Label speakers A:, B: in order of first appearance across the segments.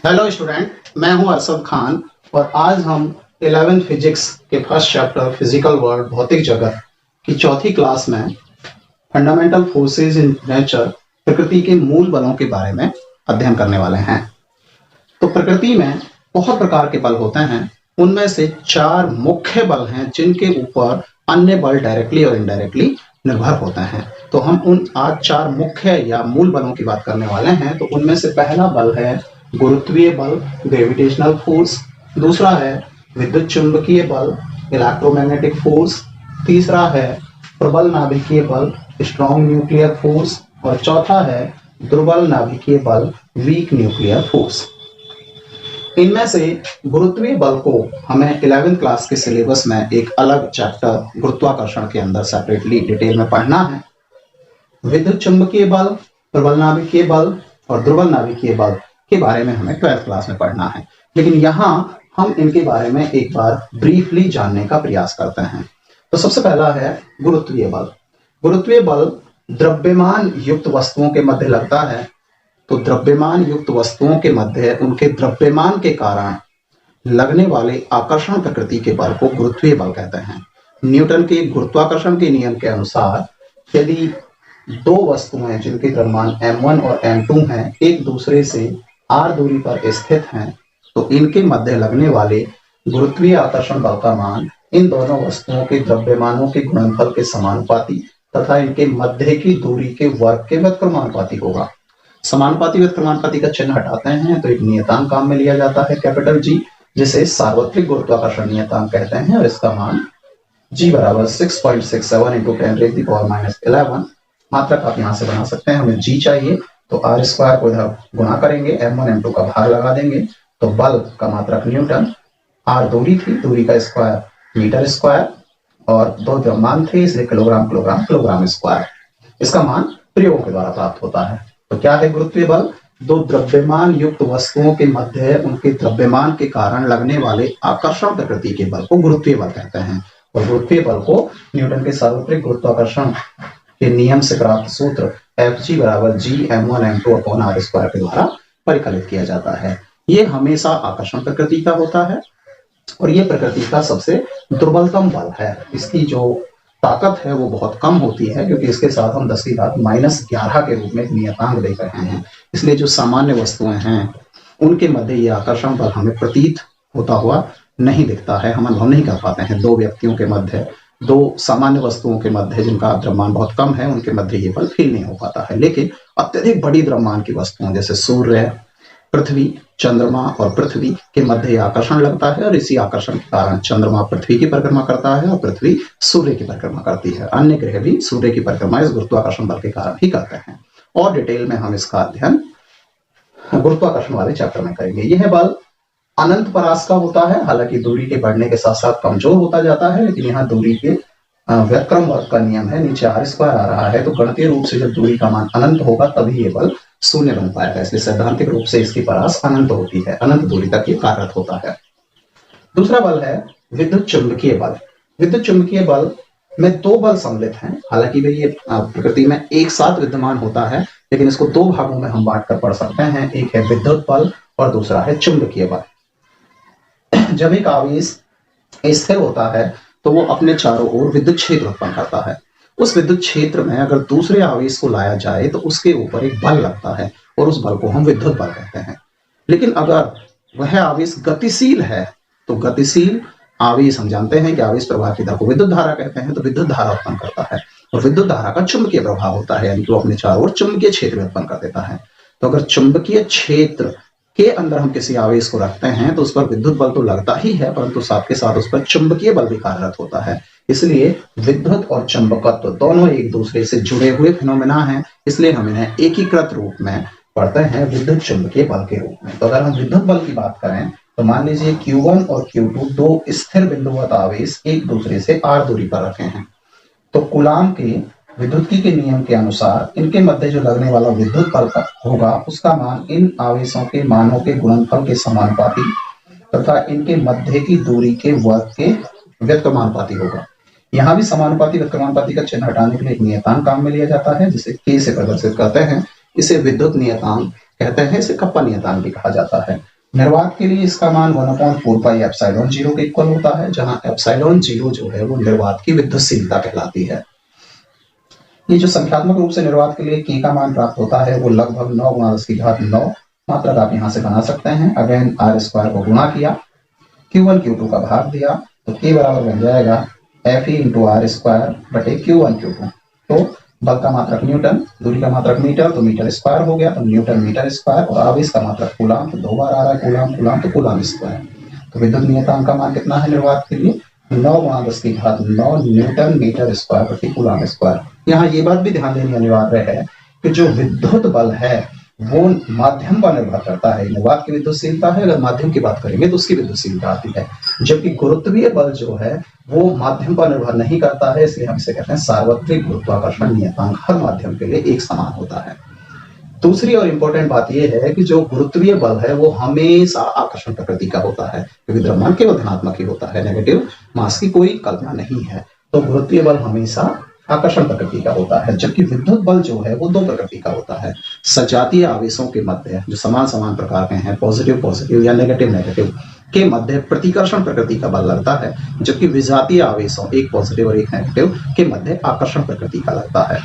A: Hello student, मैं हूं अरशद खान और आज हम 11th फिजिक्स के फर्स्ट चैप्टर फिजिकल वर्ल्ड भौतिक जगत की चौथी क्लास में फंडामेंटल फोर्सेस इन नेचर प्रकृति के मूल बलों के बारे में अध्ययन करने वाले हैं। तो प्रकृति में बहुत प्रकार के बल होते हैं, उनमें से 4 मुख्य बल हैं जिनके ऊपर अन्य बल डायरेक्टली और इनडायरेक्टली निर्भर होते हैं। तो हम उन आज 4 मुख्य या मूल बलों की बात करने वाले हैं। तो उनमें से पहला बल है गुरुत्वीय बल, ग्रेविटेशनल फोर्स। दूसरा है विद्युत चुंबकीय बल, इलेक्ट्रोमैग्नेटिक फोर्स। तीसरा है प्रबल नाभिकीय बल, स्ट्रॉन्ग न्यूक्लियर फोर्स। और चौथा है दुर्बल नाभिकीय बल, वीक न्यूक्लियर फोर्स। इनमें से गुरुत्वीय बल को हमें 11th क्लास के सिलेबस में एक अलग चैप्टर गुरुत्वाकर्षण के अंदर सेपरेटली डिटेल में पढ़ना है। विद्युत चुंबकीय बल, प्रबल नाभिकीय बल और दुर्बल नाभिकीय बल के बारे में हमें 12th क्लास में पढ़ना है, लेकिन यहाँ हम इनके बारे में एक बार ब्रीफली जानने का प्रयास करते हैं। तो सबसे पहला है गुरुत्वीय बल। गुरुत्वीय बल द्रव्यमान युक्त वस्तुओं के मध्य लगता है। तो द्रव्यमान युक्त वस्तुओं के मध्य उनके द्रव्यमान के कारण लगने वाले आकर्षण प्रकृति के बल को गुरुत्वीय बल कहते हैं। न्यूटन के गुरुत्वाकर्षण के नियम के अनुसार यदि 2 वस्तुएं जिनके द्रव्यमान m1 और m2 हैं एक दूसरे से r दूरी पर स्थित हैं, तो इनके मध्य लगने वाले गुरुत्वीय आकर्षण बल का मान इन दोनों वस्तुओं के द्रव्यमानों के गुणनफल के समानुपाती तथा इनके मध्य की दूरी के वर्ग के व्युत्क्रमानुपाती होगा। समानुपाती व्युत्क्रमानुपाती का चिन्ह हटाते हैं तो एक नियतांक काम में लिया जाता है कैपिटल G, जिसे सार्वत्रिक गुरुत्वाकर्षण नियतांक कहते हैं और इसका मान G बराबर 6.67 × 10⁻11। मात्रक आप यहाँ से बना सकते हैं। हमें G चाहिए तो r स्क्वायर को इधर गुणा करेंगे, m1 m2 का भाग लगा देंगे तो बल का मात्रक न्यूटन, r दूरी थी, दूरी का स्क्वायर मीटर स्क्वायर और 2 द्रव्यमान थे इसलिए किलोग्राम किलोग्राम किलोग्राम स्क्वायर। इसका मान प्रयोगों के द्वारा प्राप्त होता है। तो क्या है गुरुत्वीय बल? 2 द्रव्यमान युक्त वस्तुओं के मध्य उनके द्रव्यमान के कारण लगने वाले आकर्षण प्रकृति के बल को गुरुत्वीय बल कहते हैं। और गुरुत्वीय बल को न्यूटन के सार्वत्रिक गुरुत्वाकर्षण के नियम से प्राप्त सूत्र Fg बराबर G m1 m2 upon r square के द्वारा परिकलित किया जाता है। ये हमेशा आकर्षण प्रकृति का होता है और ये प्रकृति का सबसे दुर्बलतम बल है। इसकी जो ताकत है वो बहुत कम होती है क्योंकि इसके साथ हम 10⁻11 के रूप में एक नियतांक देख रहे हैं। इसलिए जो सामान्य वस्तुएं हैं उनके मध्य ये आकर्षण बल हमें प्रतीत होता हुआ नहीं दिखता है, हम अनुभव नहीं कर पाते हैं। 2 व्यक्तियों के मध्य, 2 सामान्य वस्तुओं के मध्य जिनका द्रव्यमान बहुत कम है उनके मध्य ये बल फील नहीं हो पाता है। लेकिन अत्यधिक बड़ी द्रव्यमान की वस्तुओं जैसे सूर्य, पृथ्वी, चंद्रमा और पृथ्वी के मध्य आकर्षण लगता है और इसी आकर्षण के कारण चंद्रमा पृथ्वी की परिक्रमा करता है और पृथ्वी सूर्य की परिक्रमा करती है। अन्य ग्रह भी सूर्य की परिक्रमा इस गुरुत्वाकर्षण बल के कारण ही करते हैं। और डिटेल में हम इसका अध्ययन गुरुत्वाकर्षण वाले चैप्टर में करेंगे। यह बल अनंत परास का होता है, हालांकि दूरी के बढ़ने के साथ साथ कमजोर होता जाता है, लेकिन यहाँ दूरी के व्युत्क्रम वर्ग का नियम है, नीचे r स्क्वायर आ रहा है तो गणितीय रूप से जब दूरी का मान अनंत होगा तभी ये बल शून्य बन पाएगा। इसलिए सैद्धांतिक रूप से इसकी परास अनंत होती है, अनंत दूरी तक ये कार्यरत होता है। दूसरा बल है विद्युत चुंबकीय बल। विद्युत चुंबकीय बल में 2 बल सम्मिलित हैं, हालांकि वे ये प्रकृति में एक साथ विद्यमान होता है, लेकिन इसको 2 भागों में हम बांट कर पढ़ सकते हैं। एक है विद्युत बल और दूसरा है चुंबकीय बल। जब एक आवेश स्थिर होता है तो वो अपने चारों ओर विद्युत क्षेत्र उत्पन्न करता है। उस विद्युत क्षेत्र में अगर दूसरे आवेश को लाया जाए तो उसके ऊपर एक बल लगता है और उस बल को हम विद्युत बल कहते हैं। लेकिन अगर वह आवेश गतिशील है तो गतिशील आवेश, हम जानते हैं कि आवेश प्रवाह की दर को विद्युत धारा कहते हैं, तो विद्युत धारा उत्पन्न करता है और विद्युत धारा का चुंबकीय प्रभाव होता है, यानी कि वो अपने चारों ओर चुंबकीय क्षेत्र उत्पन्न कर देता है। तो अगर चुंबकीय क्षेत्र के अंदर हम किसी आवेश को रखते हैं तो उस पर विद्युत बल तो लगता ही है, परंतु साथ के साथ उस पर चुंबकीय बल भी कार्यरत होता है। इसलिए विद्युत और चुंबकत्व दोनों एक दूसरे से जुड़े हुए फिनोमेना हैं, इसलिए हम इन्हें एकीकृत रूप में पढ़ते हैं विद्युत चुंबकीय बल के रूप में। तो अगर हम विद्युत बल की बात करें तो मान लीजिए Q1 और Q2 2 स्थिर बिंदुवत आवेश एक दूसरे से r दूरी पर रखे हैं, तो कूलाम के विद्युतीय के नियम के अनुसार इनके मध्य जो लगने वाला विद्युत बल होगा उसका मान इन आवेशों के मानों के गुणनफल के समानुपाती तथा इनके मध्य की दूरी के वर्ग के व्युत्क्रमानुपाती होगा। यहाँ भी समानुपाती व्युत्क्रमानुपाती का चिन्ह हटाने के लिए एक नियतांक काम में लिया जाता है जिसे K से प्रदर्शित करते हैं। इसे विद्युत नियतांक कहते हैं, इसे कप्पा नियतांक भी कहा जाता है। निर्वात के लिए इसका मान 1/4 पाई एप्सिलॉन 0 के इक्वल होता है, जहां एप्सिलॉन 0 जो है वो निर्वात की विद्युतशीलता कहलाती है। ये जो संख्यात्मक रूप से निर्वात के लिए के का मान प्राप्त होता है वो लगभग 9 × 10⁹ मात्रक आप यहाँ से बना सकते हैं। अगेन r² को गुणा किया, Q1 Q2 का भाग दिया, तो K बराबर बन जाएगा Fe × r² बटे Q1 Q2। तो बल का मात्रक न्यूटन, दूरी का मात्रक मीटर, तो मीटर स्क्वायर हो गया, तो न्यूटन मीटर स्क्वायर, और आवेश का मात्रक कूलाम, तो 2 बार आ रहा है कूलाम कूलाम, तो कूलाम स्क्वायर। तो विद्युत नियतांक का मान कितना है निर्वात के लिए? 9 × 10⁹ न्यूटन मीटर स्क्वायर प्रति कूलाम स्क्वायर। यहाँ ये बात भी ध्यान देनी अनिवार्य है कि जो विद्युत बल है वो माध्यम पर निर्भर करता है। निर्वात की विद्युतशीलता है, अगर माध्यम की बात करेंगे तो उसकी विद्युतशीलता आती है, जबकि गुरुत्वीय बल जो है वो माध्यम पर निर्भर नहीं करता है, इसलिए हम इसे कहते हैं सार्वत्रिक गुरुत्वाकर्षण नियतांक हर माध्यम के लिए एक समान होता है। दूसरी और इंपॉर्टेंट बात यह है कि जो गुरुत्वीय बल है वो हमेशा आकर्षण प्रकृति का होता है, क्योंकि द्रव्यमान केवल धनात्मक ही होता है, नेगेटिव मास की कोई कल्पना नहीं है। तो गुरुत्वीय बल हमेशा आकर्षण प्रकृति का होता है, जबकि विद्युत बल जो है वो 2 प्रकृति का होता है। सजातीय आवेशों के मध्य जो समान समान प्रकार के हैं, पॉजिटिव पॉजिटिव या नेगेटिव नेगेटिव के मध्य प्रतिकर्षण प्रकृति का बल लगता है, जबकि विजातीय आवेशों, एक पॉजिटिव और एक नेगेटिव के मध्य आकर्षण प्रकृति का लगता है।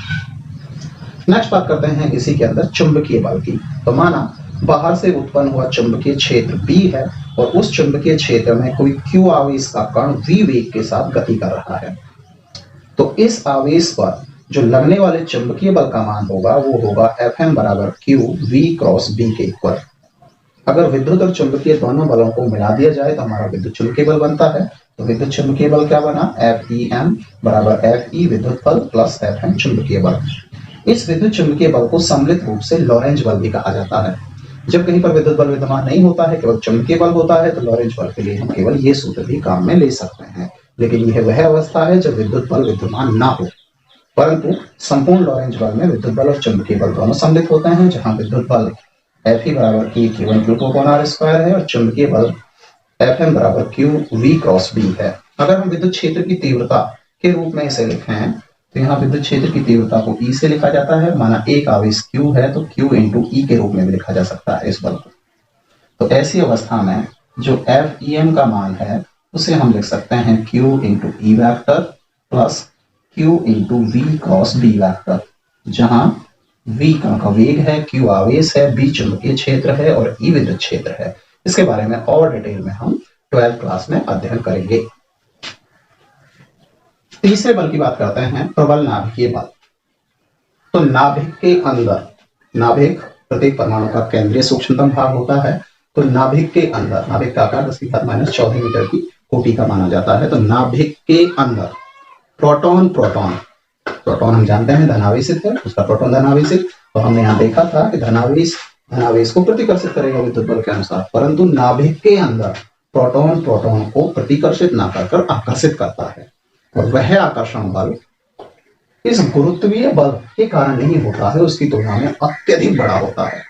A: नेक्स्ट बात करते हैं इसी के अंदर चुंबकीय बल की। तो माना बाहर से उत्पन्न हुआ चुंबकीय क्षेत्र B है और उस चुंबकीय क्षेत्र में कोई Q आवेश का कण V वेग के साथ गति कर रहा है। तो इस आवेश पर जो लगने वाले चुंबकीय बल का मान होगा वो होगा Fm = Q V × B के इक्वल। अगर विद्युत और चुंबकीय दोनों बलों को मिला दिया जाए तो हमारा विद्युत चुंबकीय बल बनता है। तो विद्युत चुंबकीय बल क्या बना? Fem = Fe विद्युत बल प्लस Fm चुंबकीय बल। इस विद्युत चुंबकीय बल को सम्मिलित रूप से लॉरेंज बल भी कहा जाता है। जब कहीं पर विद्युत बल विद्यमान नहीं होता है, केवल चुंबकीय बल होता है, तो लॉरेंज बल के लिए हम केवल ये सूत्र भी काम में ले सकते हैं। लेकिन यह वह अवस्था है जब विद्युत बल विद्यमान ना हो, परंतु संपूर्ण लॉरेंज बल में विद्युत बल और चुंबकीय बल दोनों सम्मिलित होते हैं, जहां विद्युत बल Fe = K Q1 Q2/r² है और चुंबकीय बल Fm = Q V × B है। अगर हम विद्युत क्षेत्र की तीव्रता के रूप में इसे लिखें तो यहाँ विद्युत क्षेत्र की तीव्रता को E से लिखा जाता है। माना एक आवेश Q है तो Q × E के रूप में भी लिखा जा सकता है इस बल को। तो ऐसी अवस्था में जो Fem का मान है उसे हम लिख सकते हैं Q × E vector plus Q × V × B vector, जहां V कण का वेग है, Q आवेश है, B चुंबकीय क्षेत्र है और E विद्युत क्षेत्र है। इसके बारे में और डिटेल में हम 12th क्लास में अध्ययन करेंगे। तीसरे बल की बात करते हैं, प्रबल नाभिकीय बल। तो नाभिक के अंदर, नाभिक प्रत्येक परमाणु का केंद्रीय सूक्ष्मतम भाग होता है। तो नाभिक के अंदर, नाभिक का आकार 10⁻14 मीटर की कोटि का माना जाता है। तो नाभिक के अंदर प्रोटॉन प्रोटॉन हम जानते हैं धनावेशित है, उसका प्रोटॉन धनावेशित। तो हमने यहाँ देखा था कि धनावेश को प्रतिकर्षित करेगा विद्युत बल के अनुसार, परंतु नाभिक के अंदर प्रोटॉन को प्रतिकर्षित ना कर आकर्षित करता है। और वह आकर्षण बल इस गुरुत्वीय बल के कारण नहीं होता है, उसकी तुलना में अत्यधिक बड़ा होता है।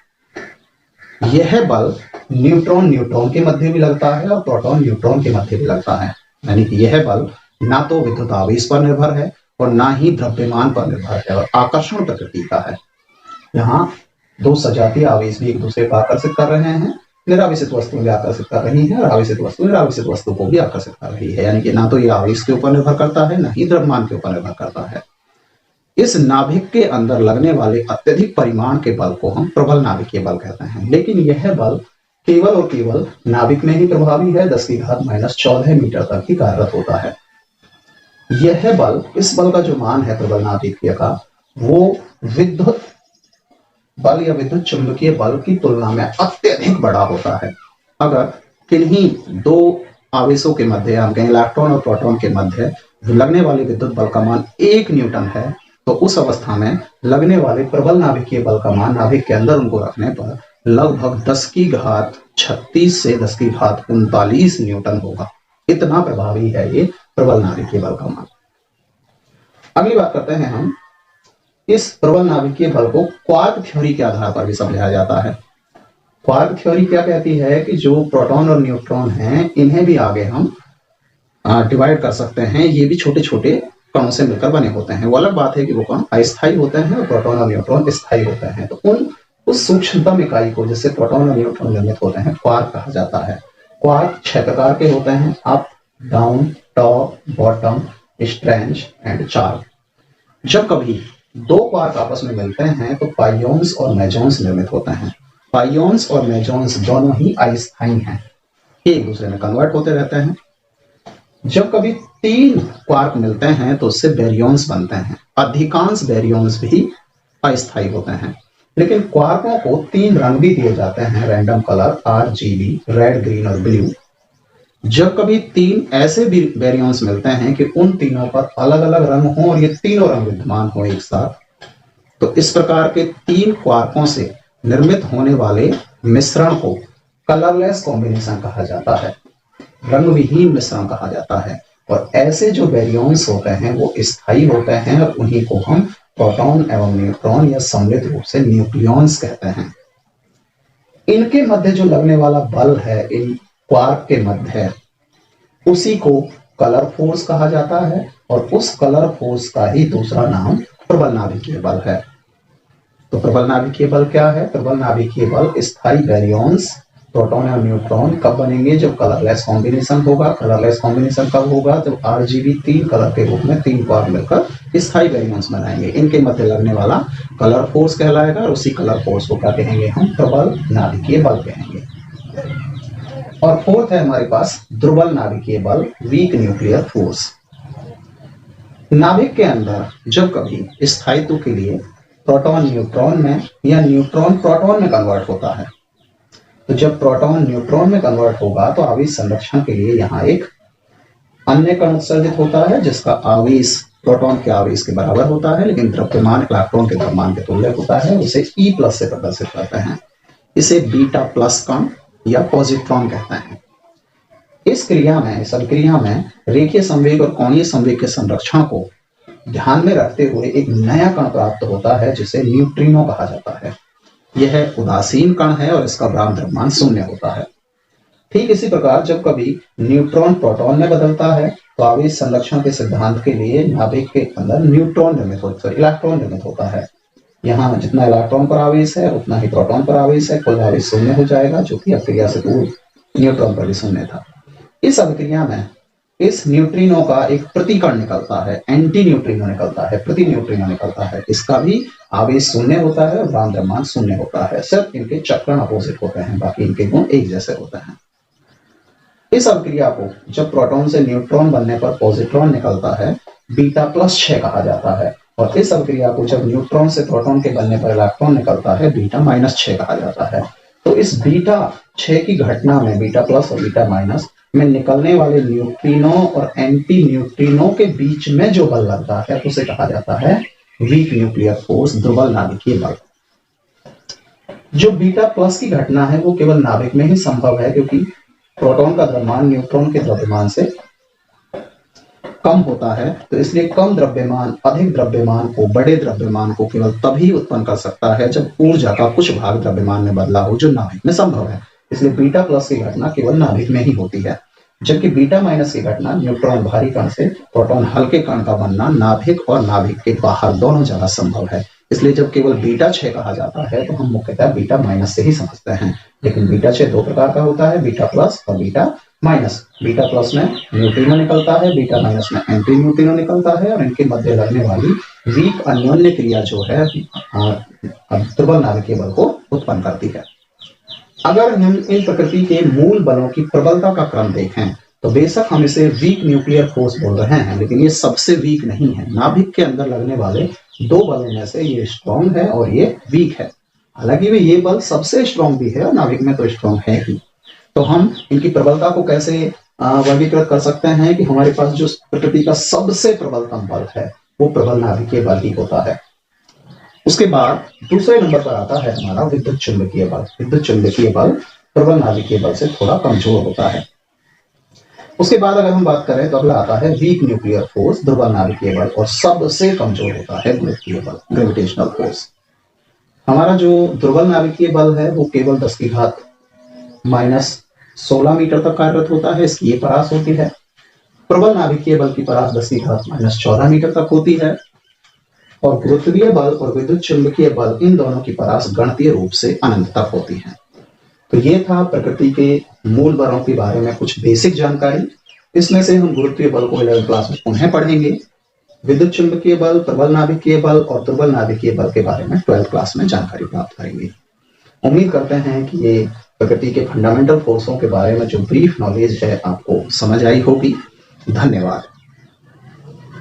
A: यह बल न्यूट्रॉन के मध्य भी लगता है और प्रोटॉन न्यूट्रॉन के मध्य भी लगता है। यानी कि यह बल ना तो विद्युत आवेश पर निर्भर है और ना ही द्रव्यमान पर निर्भर है और आकर्षण प्रकृति का है। यहाँ 2 सजातीय आवेश भी एक दूसरे को आकर्षित कर रहे हैं। निरावेशित वस्तु भी आकर्षित कर रही है और आवेशित वस्तु निरावेशित वस्तु को भी आकर्षित कर रही है। यानी कि ना तो ये आवेश के ऊपर निर्भर करता है, ना ही द्रव्यमान के ऊपर निर्भर करता है। इस नाभिक के अंदर लगने वाले अत्यधिक परिमाण के बल को हम प्रबल नाभिकीय बल कहते हैं। लेकिन यह बल केवल और केवल नाभिक में ही प्रभावी है, 10⁻14 मीटर तक ही कार्यरत होता है। यह बल, इस बल का जो मान है प्रबल नाभिकीय का, वो विद्युत बल या विद्युत चुंबकीय बल की तुलना में अत्यधिक बड़ा होता है। अगर किन्हीं 2 आवेशों के मध्य, हम कहें इलेक्ट्रॉन और प्रोटॉन के मध्य लगने वाले विद्युत बल का मान 1 न्यूटन है, तो उस अवस्था में लगने वाले प्रबल नाभिकीय बल का मान नाभिक के अंदर उनको रखने पर लगभग 10⁻36 से 10⁻39 न्यूटन होगा। इतना प्रभावी है ये प्रबल नाभिकीय बल का मान। अगली बात करते हैं हम, इस प्रबल नाभिकीय बल को क्वार्क थ्योरी के आधार पर भी समझाया जाता है। क्वार्क थ्योरी क्या कहती है कि जो प्रोटॉन और न्यूट्रॉन हैं, इन्हें भी आगे हम डिवाइड कर सकते हैं। ये भी छोटे छोटे कणों से मिलकर बने होते हैं। वो अलग बात है कि वो कण अस्थायी होते हैं और प्रोटॉन और न्यूट्रॉन स्थायी होते हैं। तो उन उस सूक्ष्मतम इकाई को, जिससे प्रोटॉन और न्यूट्रॉन निर्मित होते हैं, क्वार्क कहा जाता है। क्वार्क 6 प्रकार के होते हैं: up, down, top, bottom, strange and charm. जब कभी दो क्वार्क आपस में मिलते हैं तो पाइऑन्स और मेसॉन्स निर्मित होते हैं। पाइऑन्स और मेसॉन्स दोनों ही अस्थायी हैं, एक दूसरे में कन्वर्ट होते रहते हैं। जब कभी 3 क्वार्क मिलते हैं तो उससे बैरियॉन्स बनते हैं। अधिकांश बैरियॉन्स भी अस्थायी होते हैं, लेकिन क्वार्कों को 3 रंग भी दिए जाते हैं, random colour, RGB, red, green और ब्लू। जब कभी 3 ऐसे भी बैरियॉन्स मिलते हैं कि उन तीनों पर अलग अलग रंग हो और ये तीनों रंग विद्यमान हो एक साथ, तो इस प्रकार के 3 क्वार्कों से निर्मित होने वाले मिश्रण को कलरलेस कॉम्बिनेशन कहा जाता है, रंग विहीन मिश्रण कहा जाता है। और ऐसे जो बैरियॉन्स होते हैं वो स्थायी होते हैं और उन्हीं को हम प्रोटॉन एवं न्यूट्रॉन या सम्मिलित रूप से न्यूक्लियॉन्स कहते हैं। इनके मध्य जो लगने वाला बल है, इन क्वार्क के मध्य, उसी को कलर फोर्स कहा जाता है और उस कलर फोर्स का ही दूसरा नाम प्रबल नाभिकीय बल है। तो प्रबल नाभिकीय बल क्या है? प्रबल नाभिकीय बल स्थायी बैरियॉन्स प्रोटॉन और न्यूट्रॉन कब बनेंगे? जब कलरलेस कॉम्बिनेशन होगा। कलरलेस कॉम्बिनेशन कब होगा? जब RGB 3 कलर के रूप में 3 क्वार्क मिलकर स्थायी बैरियॉन्स बनाएंगे। इनके मध्य लगने वाला कलर फोर्स कहलाएगा और उसी कलर फोर्स को क्या कहेंगे? हम प्रबल नाभिकीय बल कहेंगे। और फोर्थ है हमारे पास दुर्बल नाभिकीय बल, वीक न्यूक्लियर फोर्स। नाभिक के अंदर जब कभी स्थायित्व के लिए प्रोटॉन न्यूट्रॉन में या न्यूट्रॉन प्रोटॉन में कन्वर्ट होता है, तो जब प्रोटॉन न्यूट्रॉन में कन्वर्ट होगा तो आवेश संरक्षण के लिए यहाँ एक अन्य कण उत्सर्जित होता है जिसका आवेश प्रोटॉन के आवेश के बराबर होता है, लेकिन द्रव्यमान इलेक्ट्रॉन के द्रव्यमान के तुल्य होता है। उसे E+ से प्रदर्शित करते हैं। इसे बीटा प्लस कण या पॉजिट्रॉन कहते हैं। इस क्रिया में, इस अभिक्रिया में रेखीय संवेग और कोणीय संवेग के संरक्षण को ध्यान में रखते हुए एक नया कण प्राप्त होता है जिसे न्यूट्रिनो कहा जाता है। यह उदासीन कण है और इसका ब्राह्म द्रव्यमान 0 होता है। ठीक इसी प्रकार जब कभी न्यूट्रॉन प्रोटॉन में बदलता है तो आवेश संरक्षण के सिद्धांत के लिए नाभिक के अंदर इलेक्ट्रॉन निर्मित होता है। यहाँ जितना इलेक्ट्रॉन पर आवेश है उतना ही प्रोटॉन पर आवेश है, कुल आवेश 0 हो जाएगा, जो कि अभिक्रिया से पूर्व न्यूट्रॉन पर भी 0 था। इस अभिक्रिया में इस न्यूट्रिनो का एक प्रतिकण निकलता है, एंटी न्यूट्रिनो निकलता है, प्रति न्यूट्रिनो निकलता है। इसका भी आवेश 0 होता है और ब्राह्म द्रव्यमान 0 होता है। सिर्फ इनके चक्रण अपोजिट होते हैं, बाकी इनके गुण एक जैसे होते हैं। इस अभिक्रिया को जब प्रोटॉन से न्यूट्रॉन बनने पर पॉजिट्रॉन निकलता है, β+6 कहा जाता है। और इस अभिक्रिया को जब न्यूट्रॉन से प्रोटॉन के बनने पर इलेक्ट्रॉन निकलता है, β-6 कहा जाता है। तो इस β6 की घटना में, β+ और β- में निकलने वाले न्यूट्रिनो और एंटी न्यूट्रिनो के बीच में जो बल लगता है उसे कहा जाता है वीक न्यूक्लियर फोर्स, दुर्बल नाभिकीय बल। जो β+ की घटना है वो केवल नाभिक में ही संभव है, क्योंकि प्रोटॉन का द्रव्यमान न्यूट्रॉन के द्रव्यमान से कम होता है। तो इसलिए कम द्रव्यमान अधिक द्रव्यमान को, बड़े द्रव्यमान को केवल तभी उत्पन्न कर सकता है जब ऊर्जा का कुछ भाग द्रव्यमान में बदला हो, जो नाभिक में संभव है। इसलिए β+ की घटना केवल नाभिक में ही होती है, जबकि β- की घटना, न्यूट्रॉन भारी कण से प्रोटॉन हल्के कण का बनना, नाभिक और नाभिक के बाहर दोनों जगह संभव है। इसलिए जब केवल β6 कहा जाता है तो हम मुख्यतः β- से ही समझते हैं। लेकिन β6 दो प्रकार का होता है, β+ और β-। β+ में न्यूट्रिनो निकलता है, β- में एंटी न्यूट्रिनो निकलता है और इनके मध्य लगने वाली वीक अन्योन्य क्रिया जो है दुर्बल नाभिकीय बल को उत्पन्न करती है। अगर हम इन प्रकृति के मूल बलों की प्रबलता का क्रम देखें तो बेशक हम इसे वीक न्यूक्लियर फोर्स बोल रहे हैं, लेकिन ये सबसे वीक नहीं है। नाभिक के अंदर लगने वाले 2 बलों में से ये स्ट्रॉन्ग है और ये वीक है। हालांकि वे ये बल सबसे स्ट्रॉन्ग भी है और नाभिक में तो स्ट्रॉन्ग है ही। तो हम इनकी प्रबलता को कैसे वर्गीकृत कर सकते हैं कि हमारे पास जो प्रकृति का सबसे प्रबलतम बल है वो प्रबल नाभिकीय बल ही होता है। उसके बाद दूसरे नंबर पर आता है हमारा विद्युत चुंबकीय बल। विद्युत चुंबकीय बल प्रबल नाभिकीय बल से थोड़ा कमजोर होता है। उसके बाद अगर हम बात करें तो अगला आता है वीक न्यूक्लियर फोर्स, दुर्बल नाभिकीय बल, और सबसे कमजोर होता है गुरुत्वीय बल, ग्रेविटेशनल फोर्स। हमारा जो दुर्बल नाभिकीय बल है वो केवल 10⁻16 मीटर तक कार्यरत होता है, इसकी ये परास होती है। प्रबल नाभिकीय बल की परास 10⁻14 मीटर तक होती है। और गुरुत्वीय बल और विद्युत चुंबकीय बल इन दोनों की परास गणितीय रूप से अनंत तक होती है। तो ये था प्रकृति के मूल बलों के बारे में कुछ बेसिक जानकारी। इसमें से हम गुरुत्वीय बल को 11th क्लास में पुनः पढ़ेंगे। विद्युत चुंबकीय बल, प्रबल नाभिकीय बल और दुर्बल नाभिकीय बल के बारे में 12th क्लास में जानकारी प्राप्त करेंगे। उम्मीद करते हैं कि ये प्रकृति के फंडामेंटल फोर्सों के बारे में जो ब्रीफ नॉलेज है आपको समझ आई होगी। धन्यवाद।